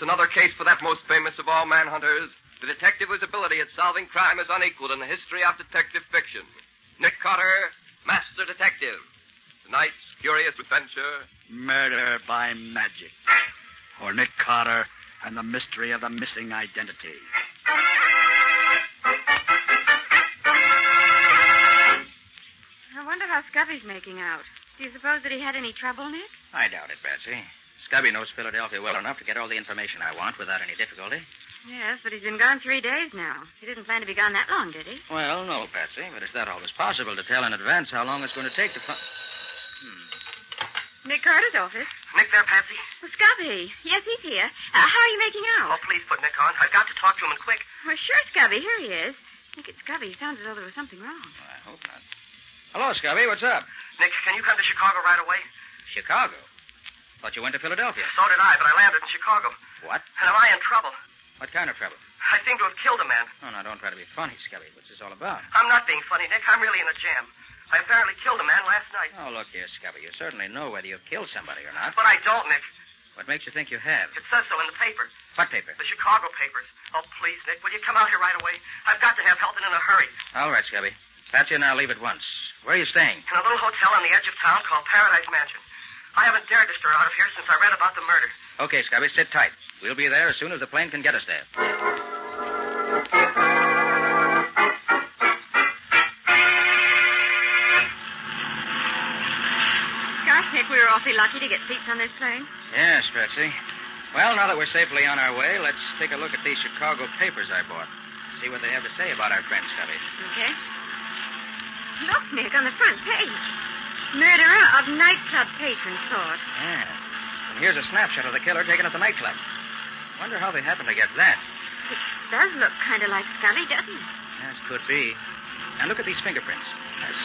another case for that most famous of all manhunters, the detective whose ability at solving crime is unequaled in the history of detective fiction. Nick Carter, Master Detective. Tonight's curious adventure... Murder by Magic. Or Nick Carter and the mystery of the missing identity. I wonder how Scubby's making out. Do you suppose that he had any trouble, Nick? I doubt it, Patsy. Scubby knows Philadelphia well enough to get all the information I want without any difficulty. Yes, but he's been gone 3 days now. He didn't plan to be gone that long, did he? Well, no, Patsy, but is that always possible to tell in advance how long it's going to take to find... Nick Carter's office. Nick there, Patsy? Well, Scubby. Yes, he's here. How are you making out? Oh, please put Nick on. I've got to talk to him and quick. Well, sure, Scubby. Here he is. Nick, it's Scubby. He sounds as though there was something wrong. Well, I hope not. Hello, Scubby. What's up? Nick, can you come to Chicago right away? Chicago? Thought you went to Philadelphia. So did I, but I landed in Chicago. What? And am I in trouble? What kind of trouble? I seem to have killed a man. Oh, now, don't try to be funny, Scubby. What's this all about? I'm not being funny, Nick. I'm really in a jam. I apparently killed a man last night. Oh, look here, Scubby. You certainly know whether you've killed somebody or not. But I don't, Nick. What makes you think you have? It says so in the paper. What paper? The Chicago papers. Oh, please, Nick, will you come out here right away? I've got to have help and in a hurry. All right, Scubby. Patsy and I'll leave at once. Where are you staying? In a little hotel on the edge of town called Paradise Mansion. I haven't dared to stir out of here since I read about the murder. Okay, Scubby, sit tight. We'll be there as soon as the plane can get us there. Gosh, Nick, we were awfully lucky to get seats on this plane. Yes, Patsy. Well, now that we're safely on our way, let's take a look at these Chicago papers I bought. See what they have to say about our friend Scubby. Okay. Look, Nick, on the front page. Murderer of nightclub patron sought. Yeah. And here's a snapshot of the killer taken at the nightclub. Wonder how they happened to get that. It does look kind of like Scubby, doesn't it? Yes, could be. And look at these fingerprints.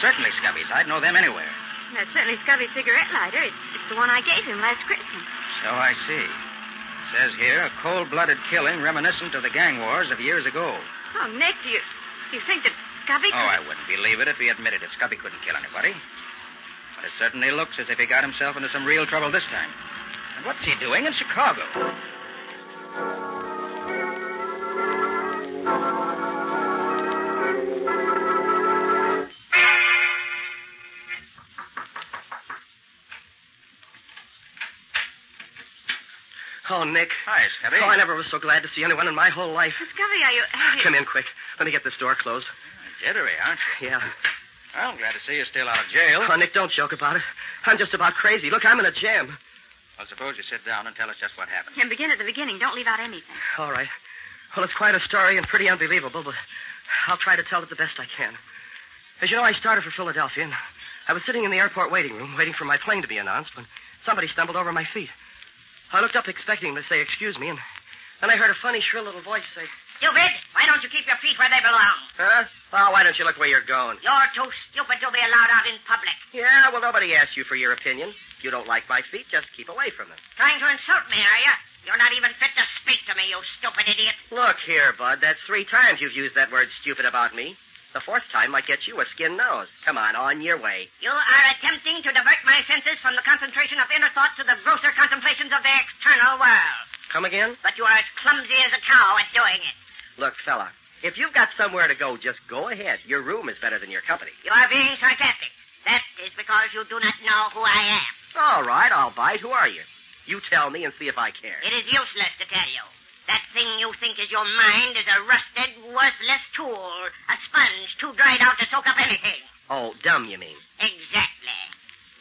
Certainly Scubby's. I'd know them anywhere. That's certainly Scubby's cigarette lighter. It's the one I gave him last Christmas. So I see. It says here, a cold-blooded killing reminiscent of the gang wars of years ago. Oh, Nick, do you think that Scubby could... Oh, I wouldn't believe it if he admitted that Scubby couldn't kill anybody. But it certainly looks as if he got himself into some real trouble this time. And what's he doing in Chicago? Oh, Nick. Hi, Scubby. Oh, I never was so glad to see anyone in my whole life. Scubby, are you... Come in quick. Let me get this door closed. Jittery, aren't you? Yeah. Well, I'm glad to see you're still out of jail. Oh, Nick, don't joke about it. I'm just about crazy. Look, I'm in a jam. Well, suppose you sit down and tell us just what happened. And begin at the beginning. Don't leave out anything. All right. Well, it's quite a story and pretty unbelievable, but I'll try to tell it the best I can. As you know, I started for Philadelphia, and I was sitting in the airport waiting room, waiting for my plane to be announced, when somebody stumbled over my feet. I looked up expecting him to say, excuse me, and then I heard a funny, shrill little voice say... Stupid! Why don't you keep your feet where they belong? Huh? Oh, why don't you look where you're going? You're too stupid to be allowed out in public. Yeah, well, nobody asked you for your opinion. If you don't like my feet, just keep away from them. Trying to insult me, are you? You're not even fit to speak to me, you stupid idiot. Look here, Bud. That's 3 times you've used that word stupid about me. The 4th time might get you a skin nose. Come on your way. You are attempting to divert my senses from the concentration of inner thought to the grosser contemplations of the external world. Come again? But you are as clumsy as a cow at doing it. Look, fella, if you've got somewhere to go, just go ahead. Your room is better than your company. You are being sarcastic. That is because you do not know who I am. All right, I'll bite. Who are you? You tell me and see if I care. It is useless to tell you. That thing you think is your mind is a rusted, worthless tool. A sponge too dried out to soak up anything. Oh, dumb, you mean? Exactly.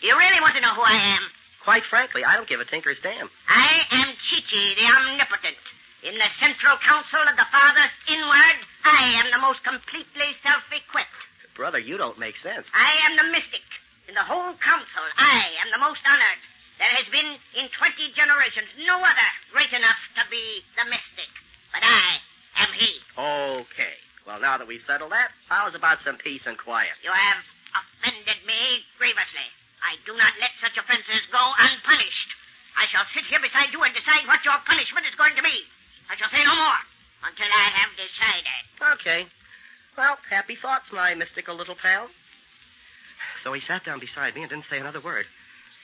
Do you really want to know who I am? Quite frankly, I don't give a tinker's damn. I am Chi-Chi, the omnipotent. In the central council of the farthest inward, I am the most completely self-equipped. Brother, you don't make sense. I am the mystic. In the whole council, I am the most honored. There has been, in 20 generations, no other great enough to be the mystic. But I am he. Okay. Well, now that we've settled that, how's about some peace and quiet? You have offended me grievously. I do not let such offenses go unpunished. I shall sit here beside you and decide what your punishment is going to be. I shall say no more until I have decided. Okay. Well, happy thoughts, my mystical little pal. So he sat down beside me and didn't say another word.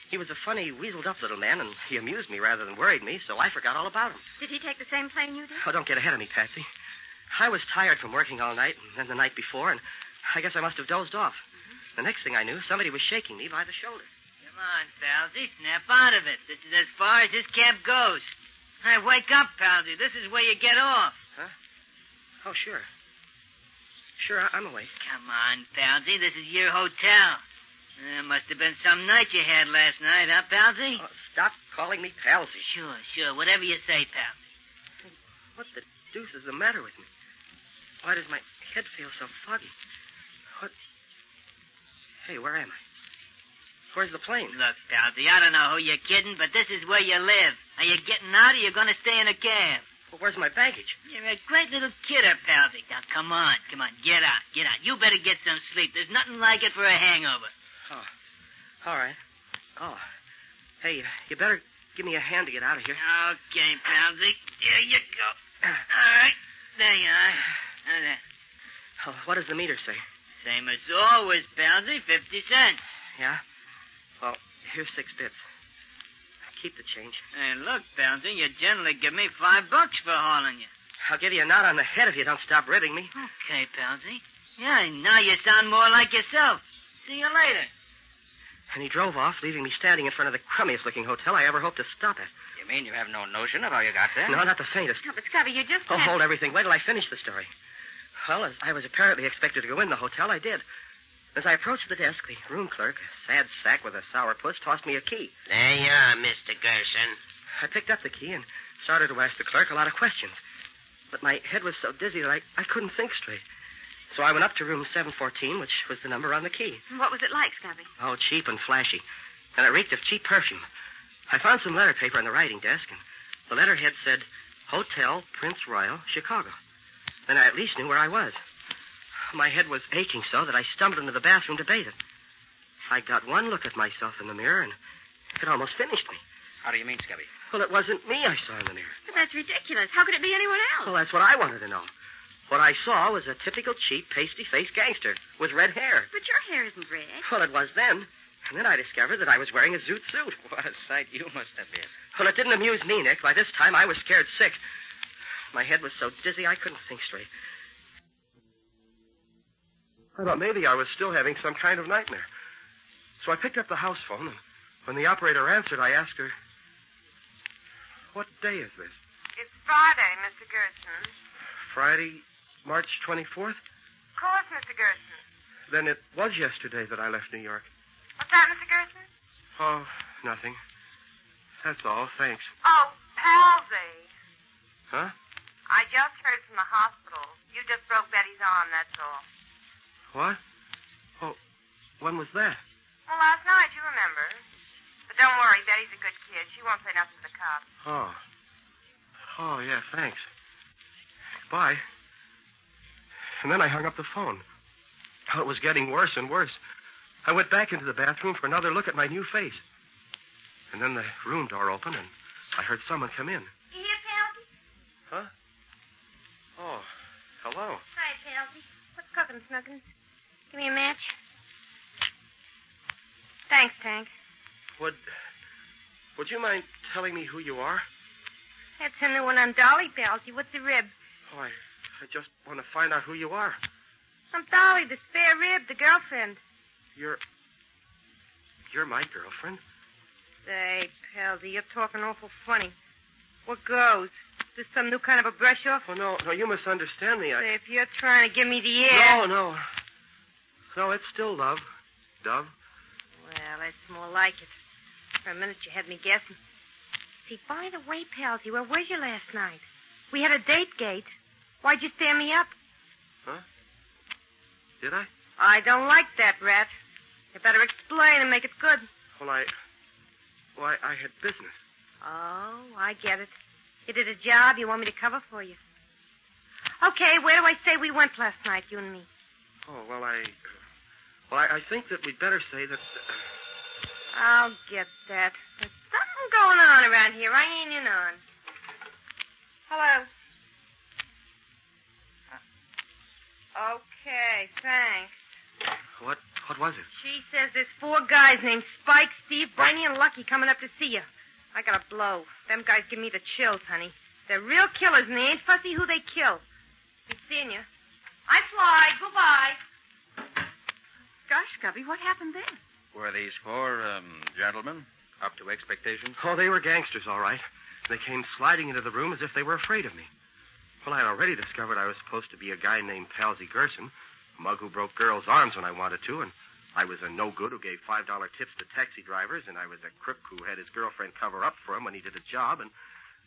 He was a funny, weaseled-up little man, and he amused me rather than worried me, so I forgot all about him. Did he take the same plane you did? Oh, don't get ahead of me, Patsy. I was tired from working all night and then the night before, and I guess I must have dozed off. The next thing I knew, somebody was shaking me by the shoulder. Come on, Palsy, snap out of it. This is as far as this cab goes. Hey, wake up, Palsy. This is where you get off. Huh? Oh, sure. Sure, I'm awake. Come on, Palsy. This is your hotel. Must have been some night you had last night, huh, Palsy? Oh, stop calling me Palsy. Sure. Whatever you say, Palsy. What the deuce is the matter with me? Why does my head feel so foggy? What? Hey, where am I? Where's the plane? Look, Palsy, I don't know who you're kidding, but this is where you live. Are you getting out or you going to stay in a cab? Well, where's my baggage? You're a great little kidder, Palsy. Now, come on. Get out. You better get some sleep. There's nothing like it for a hangover. Oh, all right. Oh, hey, you better give me a hand to get out of here. Okay, Palsy. There you go. All right. There you are. Now then. Oh, what does the meter say? Same as always, Palsy. 50 cents. Yeah? Well, here's 6 bits. Keep the change. Hey, look, Palsy, you generally give me $5 for hauling you. I'll give you a knot on the head if you don't stop ribbing me. Okay, Palsy. Yeah, now you sound more like yourself. See you later. And he drove off, leaving me standing in front of the crummiest-looking hotel I ever hoped to stop at. You mean you have no notion of how you got there? No, not the faintest. No, but Scubby, you just Oh, can't... hold everything. Wait till I finish the story. Well, as I was apparently expected to go in the hotel, I did. As I approached the desk, the room clerk, a sad sack with a sourpuss, tossed me a key. There you are, Mr. Gerson. I picked up the key and started to ask the clerk a lot of questions. But my head was so dizzy that I couldn't think straight. So I went up to room 714, which was the number on the key. What was it like, Scubby? Oh, cheap and flashy. And it reeked of cheap perfume. I found some letter paper on the writing desk, and the letterhead said, Hotel Prince Royal, Chicago. Then I at least knew where I was. My head was aching so that I stumbled into the bathroom to bathe it. I got one look at myself in the mirror, and it almost finished me. How do you mean, Scubby? Well, it wasn't me I saw in the mirror. But that's ridiculous. How could it be anyone else? Well, that's what I wanted to know. What I saw was a typical cheap, pasty-faced gangster with red hair. But your hair isn't red. Well, it was then. And then I discovered that I was wearing a zoot suit. What a sight you must have been. Well, it didn't amuse me, Nick. By this time, I was scared sick. My head was so dizzy I couldn't think straight. I thought maybe I was still having some kind of nightmare. So I picked up the house phone, and when the operator answered, I asked her, what day is this? It's Friday, Mr. Gerson. Friday, March 24th? Of course, Mr. Gerson. Then it was yesterday that I left New York. What's that, Mr. Gerson? Oh, nothing. That's all, thanks. Oh, palsy. Huh? I just heard from the hospital. You just broke Betty's arm, that's all. What? Oh, when was that? Well, last night, you remember. But don't worry, Betty's a good kid. She won't say nothing to the cops. Oh. Oh, yeah, thanks. Bye. And then I hung up the phone. Oh, it was getting worse and worse. I went back into the bathroom for another look at my new face. And then the room door opened, and I heard someone come in. You here, Palsy? Huh? Oh, hello. Hi, Palsy. What's cooking, Snuggins? Give me a match. Thanks, Tank. Would you mind telling me who you are? That's a new one on Dolly, Palsy. What's the rib? Oh, I just want to find out who you are. I'm Dolly, the spare rib, the girlfriend. You're my girlfriend? Say, Palsy, you're talking awful funny. What goes? Is this some new kind of a brush-off? Oh, no, you misunderstand me. Say, if you're trying to give me the air... No. No, it's still love, Dove. Well, that's more like it. For a minute, you had me guessing. See, by the way, Palsy, where was you last night? We had a date gate. Why'd you stand me up? Huh? Did I? I don't like that, Rat. You better explain and make it good. Well, I had business. Oh, I get it. You did a job you want me to cover for you. Okay, where do I say we went last night, you and me? Oh, well, I think that we'd better say that... I'll get that. There's something going on around here I ain't in on. Hello. Okay, thanks. What was it? She says there's 4 guys named Spike, Steve, Brainy, and Lucky coming up to see you. I got a blow. Them guys give me the chills, honey. They're real killers, and they ain't fussy who they kill. Be seeing you. I fly. Goodbye. Gosh, Scubby, what happened then? Were these 4 gentlemen up to expectations? Oh, they were gangsters, all right. They came sliding into the room as if they were afraid of me. Well, I had already discovered I was supposed to be a guy named Palsy Gerson, a mug who broke girls' arms when I wanted to, and I was a no-good who gave $5 tips to taxi drivers, and I was a crook who had his girlfriend cover up for him when he did a job, and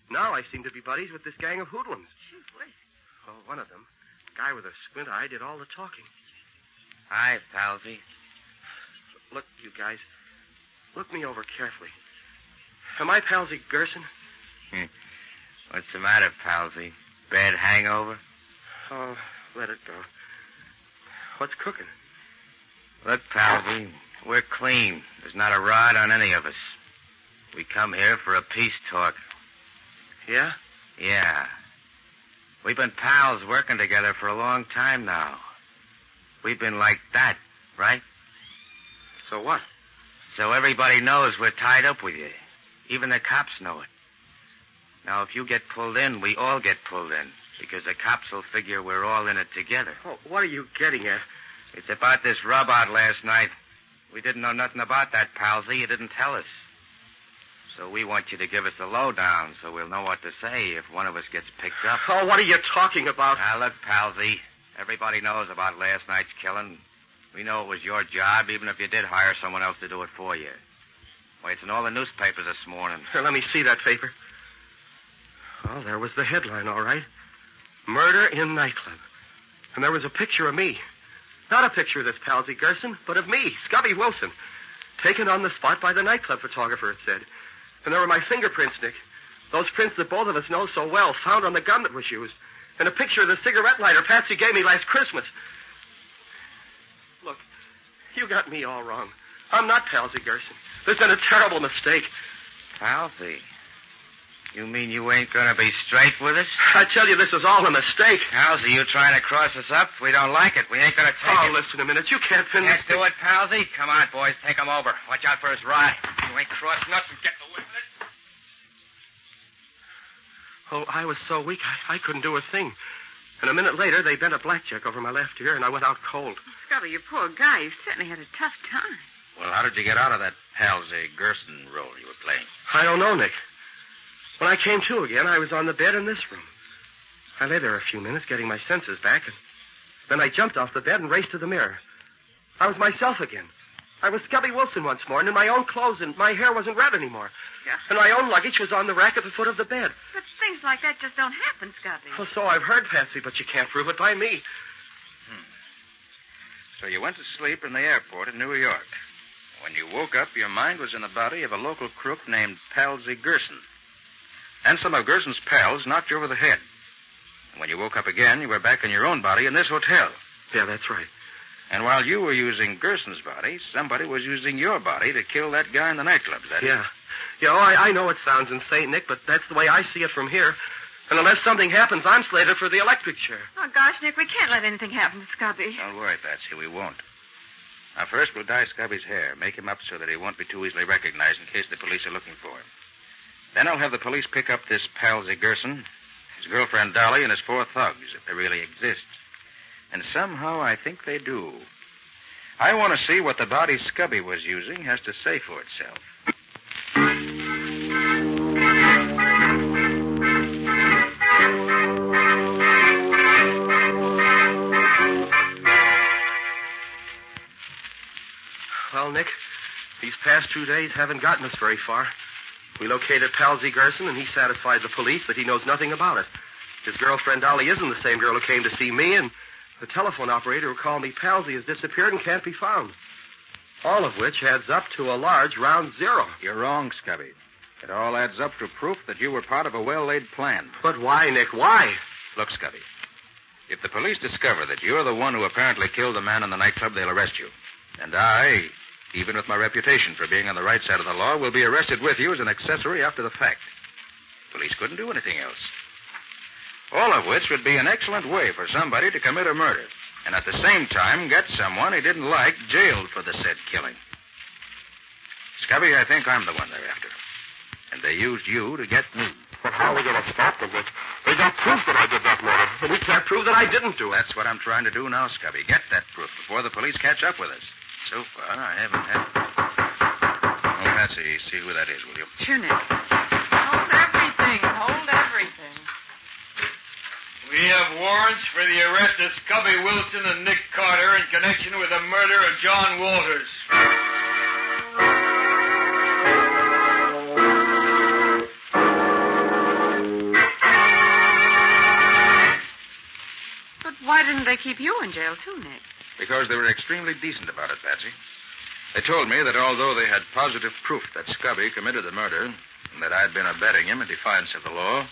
now I seem to be buddies with this gang of hoodlums. Gee whiz. Oh, one of them, a guy with a squint eye, did all the talking. Hi, Palsy. Look, you guys, look me over carefully. Am I Palsy Gerson? What's the matter, Palsy? Bad hangover? Oh, let it go. What's cooking? Look, Palsy, we're clean. There's not a rod on any of us. We come here for a peace talk. Yeah? Yeah. We've been pals working together for a long time now. We've been like that, right? So what? So everybody knows we're tied up with you. Even the cops know it. Now, if you get pulled in, we all get pulled in, because the cops will figure we're all in it together. Oh, what are you getting at? It's about this rub-out last night. We didn't know nothing about that, Palsy. You didn't tell us. So we want you to give us the lowdown so we'll know what to say if one of us gets picked up. Oh, what are you talking about? Now, look, Palsy, everybody knows about last night's killing. We know it was your job, even if you did hire someone else to do it for you. Why, it's in all the newspapers this morning. Here, let me see that paper. Well, there was the headline, all right. Murder in nightclub. And there was a picture of me. Not a picture of this Palsy Gerson, but of me, Scubby Wilson. Taken on the spot by the nightclub photographer, it said. And there were my fingerprints, Nick. Those prints that both of us know so well, found on the gun that was used. And a picture of the cigarette lighter Patsy gave me last Christmas. Look, you got me all wrong. I'm not Palsy Gerson. There's been a terrible mistake. Palsy? You mean you ain't gonna be straight with us? I tell you, this is all a mistake. Palsy, you trying to cross us up? We don't like it. We ain't gonna take it. Oh, listen a minute. You can't pin this. Can't do it, Palsy? Come on, boys. Take him over. Watch out for his ride. You ain't crossing us and get the whip of it. Oh, I was so weak, I couldn't do a thing. And a minute later, they bent a blackjack over my left ear, and I went out cold. Scubby, you poor guy. You certainly had a tough time. Well, how did you get out of that Palsy Gerson role you were playing? I don't know, Nick. When I came to again, I was on the bed in this room. I lay there a few minutes, getting my senses back, and then I jumped off the bed and raced to the mirror. I was myself again. I was Scubby Wilson once more, and in my own clothes, and my hair wasn't red anymore. Yeah. And my own luggage was on the rack at the foot of the bed. But things like that just don't happen, Scubby. Well, so I've heard, Patsy, but you can't prove it by me. So you went to sleep in the airport in New York. When you woke up, your mind was in the body of a local crook named Palsy Gerson. And some of Gerson's pals knocked you over the head. And when you woke up again, you were back in your own body in this hotel. Yeah, that's right. And while you were using Gerson's body, somebody was using your body to kill that guy in the nightclub, is that Yeah. Yeah, I know it sounds insane, Nick, but that's the way I see it from here. And unless something happens, I'm slated for the electric chair. Oh, gosh, Nick, we can't let anything happen to Scubby. Don't worry, Patsy, we won't. Now, first we'll dye Scubby's hair, make him up so that he won't be too easily recognized in case the police are looking for him. Then I'll have the police pick up this Palsy Gerson, his girlfriend Dolly, and his 4 thugs, if they really exist. And somehow I think they do. I want to see what the body Scubby was using has to say for itself. Well, Nick, these past 2 days haven't gotten us very far. We located Palsy Gerson, and he satisfied the police that he knows nothing about it. His girlfriend Dolly isn't the same girl who came to see me, and the telephone operator who called me Palsy has disappeared and can't be found. All of which adds up to a large round zero. You're wrong, Scubby. It all adds up to proof that you were part of a well-laid plan. But why, Nick? Why? Look, Scubby, if the police discover that you're the one who apparently killed the man in the nightclub, they'll arrest you. And I, even with my reputation for being on the right side of the law, will be arrested with you as an accessory after the fact. Police couldn't do anything else. All of which would be an excellent way for somebody to commit a murder. and at the same time get someone he didn't like jailed for the said killing. Scubby, I think I'm the one they're after. And they used you to get me. But how are we going to stop them? They got proof that I did that murder. And we can't prove that I didn't do it. That's what I'm trying to do now, Scubby. Get that proof before the police catch up with us. So far, I haven't had... Oh, Patsy, see who that is, will you? Sure, Nick. Hold everything. Hold everything. We have warrants for the arrest of Scubby Wilson and Nick Carter in connection with the murder of John Walters. But why didn't they keep you in jail, too, Nick? Because they were extremely decent about it, Patsy. They told me that although they had positive proof that Scubby committed the murder and that I'd been abetting him in defiance of the law,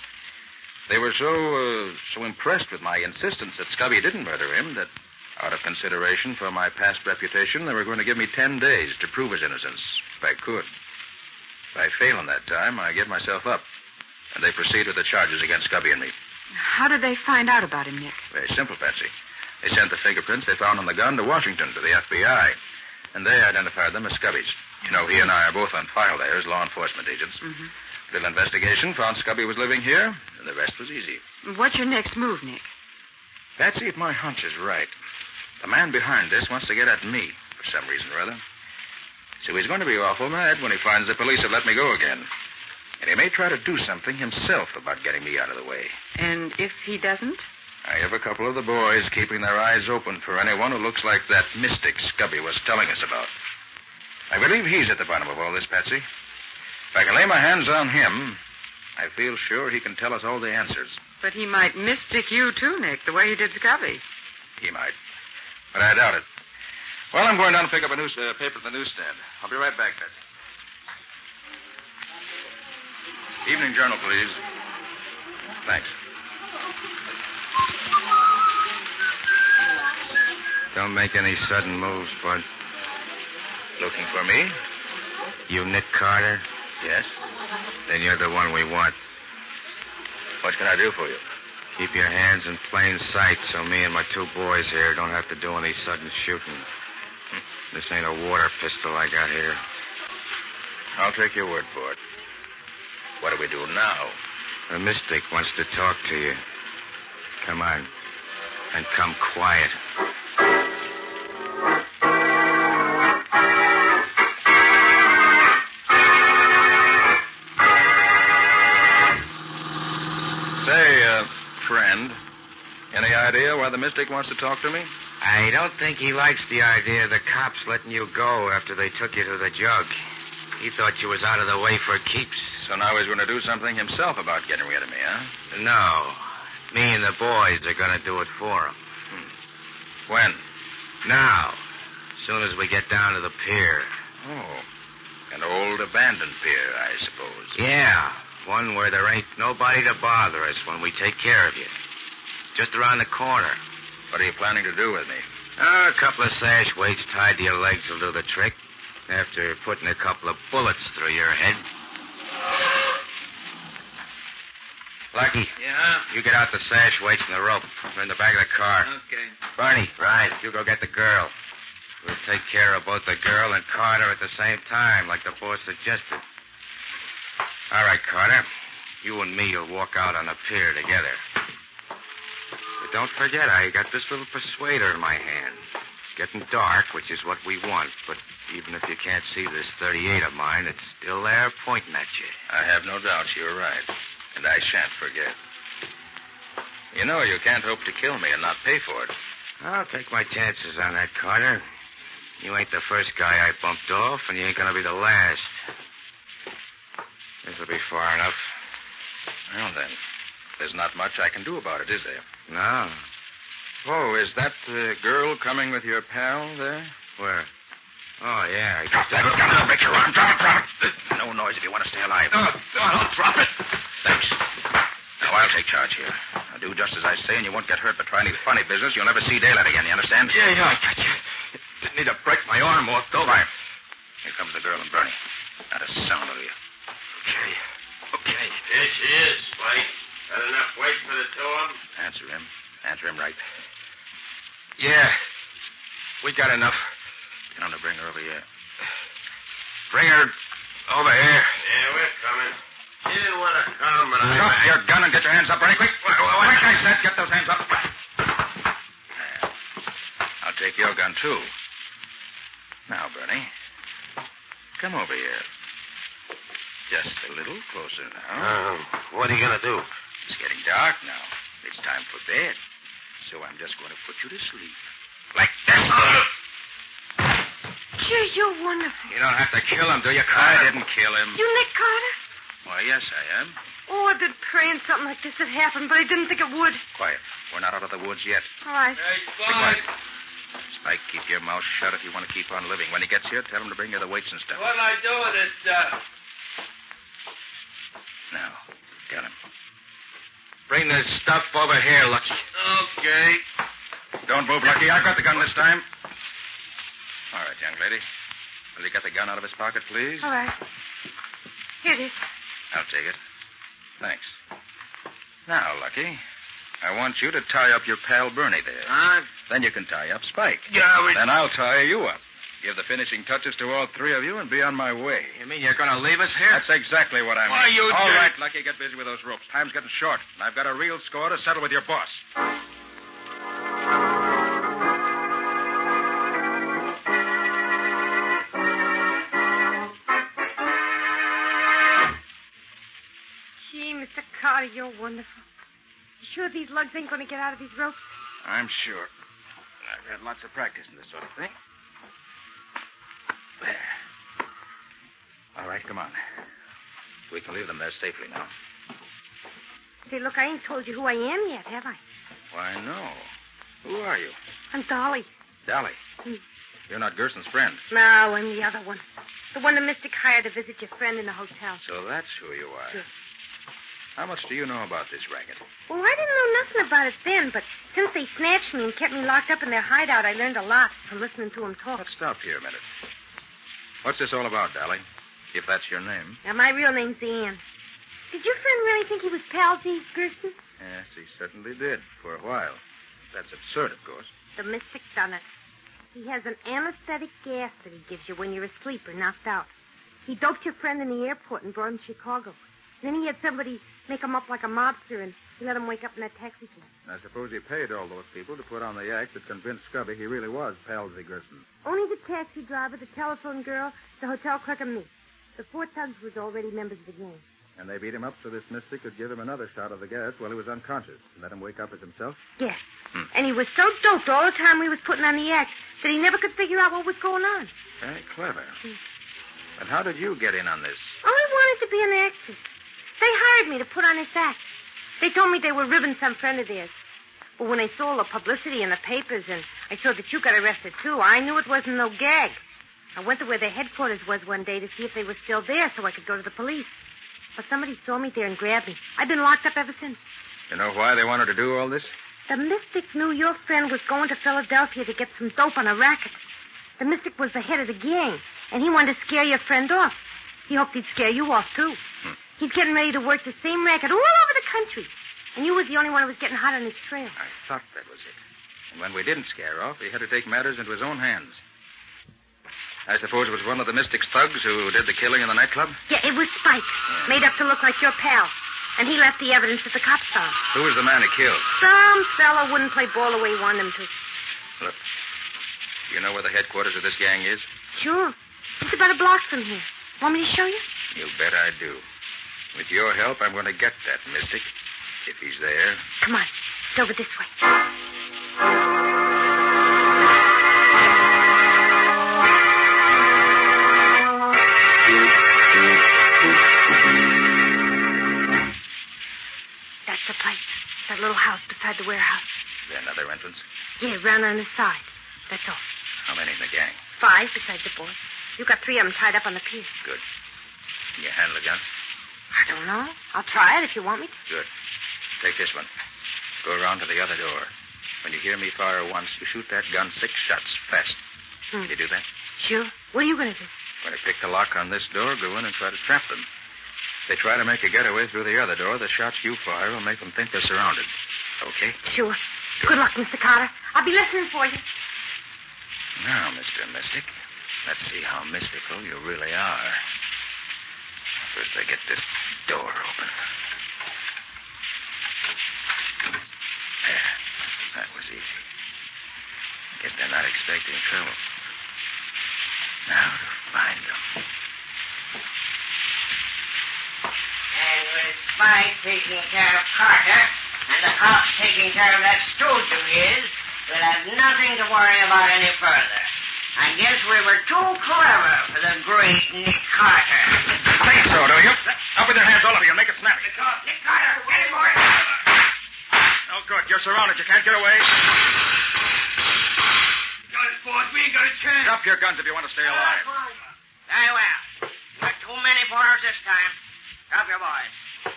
they were so impressed with my insistence that Scubby didn't murder him that, out of consideration for my past reputation, they were going to give me 10 days to prove his innocence, if I could. If I fail in that time, I give myself up, and they proceed with the charges against Scubby and me. How did they find out about him, Nick? Very simple, Patsy. They sent the fingerprints they found on the gun to Washington, to the FBI, and they identified them as Scubby's. You know, he and I are both on file there as law enforcement agents. Mm-hmm. Little investigation found Scubby was living here, and the rest was easy. What's your next move, Nick? Patsy, if my hunch is right, the man behind this wants to get at me for some reason or other. So he's going to be awful mad when he finds the police have let me go again. And he may try to do something himself about getting me out of the way. And if he doesn't? I have a couple of the boys keeping their eyes open for anyone who looks like that mystic Scubby was telling us about. I believe he's at the bottom of all this, Patsy. If I can lay my hands on him, I feel sure he can tell us all the answers. But he might mystic you, too, Nick, the way he did Scubby. He might. But I doubt it. Well, I'm going down to pick up a paper at the newsstand. I'll be right back, Patsy. Evening Journal, please. Thanks. Don't make any sudden moves, Bud. Looking for me? You Nick Carter? Yes. Then you're the one we want. What can I do for you? Keep your hands in plain sight so me and my two boys here don't have to do any sudden shooting. This ain't a water pistol I got here. I'll take your word for it. What do we do now? The mystic wants to talk to you. Come on. And come quiet. Say, friend, any idea why the mystic wants to talk to me? I don't think he likes the idea of the cops letting you go after they took you to the jug. He thought you was out of the way for keeps. So now he's going to do something himself about getting rid of me, huh? No. Me and the boys are going to do it for him. When? Now. As soon as we get down to the pier. Oh. An old abandoned pier, I suppose. Yeah. One where there ain't nobody to bother us when we take care of you. Just around the corner. What are you planning to do with me? A couple of sash weights tied to your legs will do the trick. After putting a couple of bullets through your head. Lucky. Yeah? You get out the sash weights and the rope. They're in the back of the car. Okay. Barney. Right. You go get the girl. We'll take care of both the girl and Carter at the same time, like the boss suggested. All right, Carter. You and me will walk out on the pier together. But don't forget, I got this little persuader in my hand. It's getting dark, which is what we want, but even if you can't see this .38 of mine, it's still there pointing at you. I have no doubts you're right, and I shan't forget. You know you can't hope to kill me and not pay for it. I'll take my chances on that, Carter. You ain't the first guy I bumped off, and you ain't gonna be the last. This'll be far enough. Well, then, there's not much I can do about it, is there? No. Oh, is that the girl coming with your pal there? Where? Oh, yeah. Drop that gun. I'll break your arm. Drop it. No noise if you want to stay alive. I'll drop it. Thanks. Now, I'll take charge here. I'll do just as I say, and you won't get hurt. But try any funny business, you'll never see daylight again, you understand? Yeah, I got you. Didn't need to break my arm off, though. Fine. Here comes the girl and Bernie. Not a sound of you. Okay. Here she is, Spike. Got enough weight for the two of them? Answer him. Answer him right. Yeah. We got enough. Tell him to bring her over here. Bring her over here. Yeah, we're coming. You didn't want to come, but Drop your gun and get your hands up, Bernie, quick. Quick, I said, get those hands up. There. I'll take your gun, too. Now, Bernie, come over here. Just a little closer now. What are you going to do? It's getting dark now. It's time for bed. So I'm just going to put you to sleep. Like this. Gee, you're wonderful. You don't have to kill him, do you? I didn't kill him. You Nick Carter? Why, yes, I am. Oh, I've been praying something like this would happen, but I didn't think it would. Quiet. We're not out of the woods yet. All right. Hey, Be quiet. Spike, keep your mouth shut if you want to keep on living. When he gets here, tell him to bring you the weights and stuff. What'll I do with this stuff? Now, tell him. Bring the stuff over here, Lucky. Okay. Don't move, Lucky. I've got the gun this time. All right, young lady. Will you get the gun out of his pocket, please? All right. Here it is. I'll take it. Thanks. Now, Lucky, I want you to tie up your pal Bernie there. Huh? Then you can tie up Spike. Yeah, Then I'll tie you up. Give the finishing touches to all three of you and be on my way. You mean you're going to leave us here? That's exactly what I mean. Why, you All jerk. right, Lucky, get busy with those ropes. Time's getting short, and I've got a real score to settle with your boss. Gee, Mr. Carter, you're wonderful. You sure these lugs ain't going to get out of these ropes? I'm sure. I've had lots of practice in this sort of thing. There. All right, come on. We can leave them there safely now. Say, look, I ain't told you who I am yet, have I? Why, no. Who are you? I'm Dolly. Dolly. You're not Gerson's friend. No, I'm the other one. The one the mystic hired to visit your friend in the hotel. So that's who you are. Yes. How much do you know about this racket? Well, I didn't know nothing about it then, but since they snatched me and kept me locked up in their hideout, I learned a lot from listening to them talk. Let's stop here a minute. What's this all about, Dolly? If that's your name. Now, my real name's Ann. Did your friend really think he was pal Z. Gerson? Yes, he certainly did, for a while. That's absurd, of course. The mystic done it. He has an anesthetic gas that he gives you when you're asleep or knocked out. He doped your friend in the airport and brought him to Chicago. Then he had somebody make him up like a mobster, and he let him wake up in that taxi cab. I suppose he paid all those people to put on the act that convinced Scubby he really was Palsy Gerson. Only the taxi driver, the telephone girl, the hotel clerk, and me. The 4 thugs was already members of the gang. And they beat him up so this mystic could give him another shot of the gas while he was unconscious and let him wake up as himself? Yes. And he was so doped all the time we was putting on the act that he never could figure out what was going on. Very clever. But how did you get in on this? Oh, I wanted to be an actress. They hired me to put on this act. They told me they were ribbing some friend of theirs. But when I saw all the publicity in the papers and I saw that you got arrested, too, I knew it wasn't no gag. I went to where their headquarters was one day to see if they were still there so I could go to the police. But somebody saw me there and grabbed me. I've been locked up ever since. You know why they wanted to do all this? The mystic knew your friend was going to Philadelphia to get some dope on a racket. The mystic was the head of the gang, and he wanted to scare your friend off. He hoped he'd scare you off, too. He's getting ready to work the same racket all over the country. And you was the only one who was getting hot on his trail. I thought that was it. And when we didn't scare off, he had to take matters into his own hands. I suppose it was one of the Mystic's thugs who did the killing in the nightclub? Yeah, it was Spike, made up to look like your pal. And he left the evidence at the cops found. Who was the man he killed? Some fella wouldn't play ball the way he wanted him to. Look, do you know where the headquarters of this gang is? Sure. It's about a block from here. Want me to show you? You bet I do. With your help, I'm going to get that Mystic, if he's there. Come on. It's over this way. That's the place. That little house beside the warehouse. Is there another entrance? Yeah, round on the side. That's all. How many in the gang? 5 besides the boy. You got 3 of them tied up on the pier. Good. Can you handle a gun? I don't know. I'll try it if you want me to. Good. Take this one. Go around to the other door. When you hear me fire once, you shoot that gun 6 shots, fast. Can you do that? Sure. What are you going to do? When I pick the lock on this door, go in and try to trap them. If they try to make a getaway through the other door, the shots you fire will make them think they're surrounded. Okay? Sure. Good luck, Mr. Carter. I'll be listening for you. Now, Mr. Mystic, let's see how mystical you really are. First, I get this door open. There. That was easy. Guess they're not expecting trouble. Now to find them. And with Spike taking care of Carter, and the cops taking care of that stooge of his, we'll have nothing to worry about any further. I guess we were too clever for the great Nick Carter. Think so, do you? Up with your hands, all of you. Make it snappy. Nick Carter, get him, boy. Oh, good. You're surrounded. You can't get away. Got it, boss. We ain't got a chance. Drop your guns if you want to stay alive. Very well. You're too many for us this time. Drop your boys.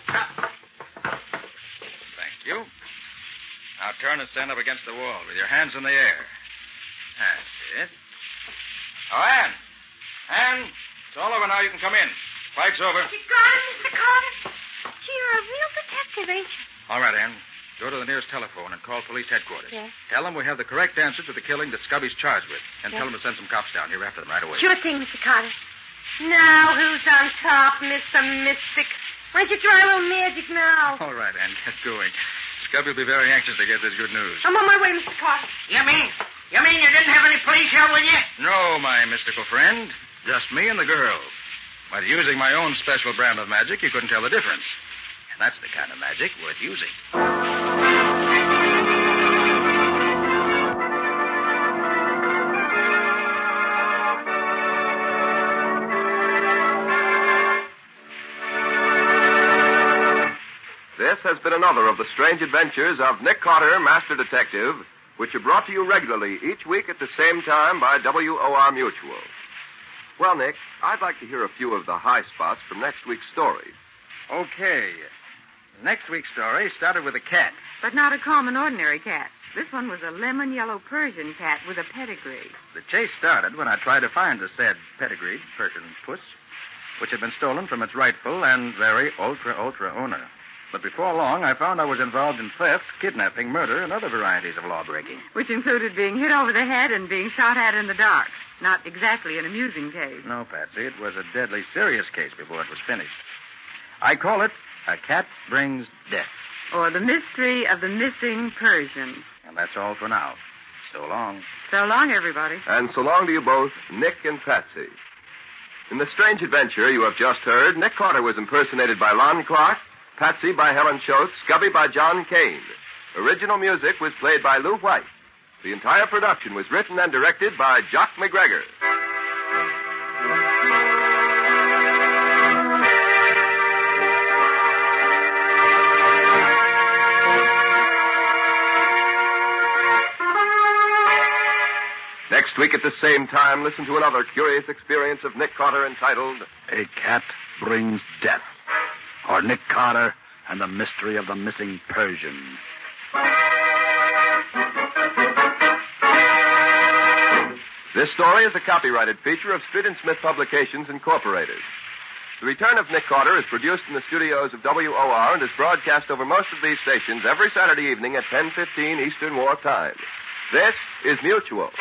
Drop. Thank you. Now turn and stand up against the wall with your hands in the air. That's it. Oh, Ann. Ann, it's all over now. You can come in. Fight's over. You got him, Mr. Carter? Gee, you're a real detective, ain't you? All right, Ann. Go to the nearest telephone and call police headquarters. Yes. Tell them we have the correct answer to the killing that Scubby's charged with. And tell them to send some cops down here after them right away. Sure thing, Mr. Carter. Now, who's on top, Mr. Mystic? Why don't you try a little magic now? All right, Ann. Get going. Scubby will be very anxious to get this good news. I'm on my way, Mr. Carter. You mean you didn't have any police here with you? No, my mystical friend. Just me and the girl. But using my own special brand of magic, you couldn't tell the difference. And that's the kind of magic worth using. This has been another of the strange adventures of Nick Carter, Master Detective, which are brought to you regularly each week at the same time by WOR Mutual. Well, Nick, I'd like to hear a few of the high spots from next week's story. Okay. Next week's story started with a cat. But not a common, ordinary cat. This one was a lemon yellow Persian cat with a pedigree. The chase started when I tried to find the said pedigreed Persian puss, which had been stolen from its rightful and very ultra owner. But before long, I found I was involved in theft, kidnapping, murder, and other varieties of lawbreaking. Which included being hit over the head and being shot at in the dark. Not exactly an amusing case. No, Patsy, it was a deadly serious case before it was finished. I call it A Cat Brings Death. Or The Mystery of the Missing Persian. And that's all for now. So long. So long, everybody. And so long to you both, Nick and Patsy. In the strange adventure you have just heard, Nick Carter was impersonated by Lon Clark, Patsy by Helen Schultz, Scubby by John Kane. Original music was played by Lou White. The entire production was written and directed by Jock McGregor. Next week at the same time, listen to another curious experience of Nick Carter entitled A Cat Brings Death. Or Nick Carter and the Mystery of the Missing Persian. This story is a copyrighted feature of Street & Smith Publications, Incorporated. The Return of Nick Carter is produced in the studios of WOR and is broadcast over most of these stations every Saturday evening at 10:15 Eastern War Time. This is Mutual.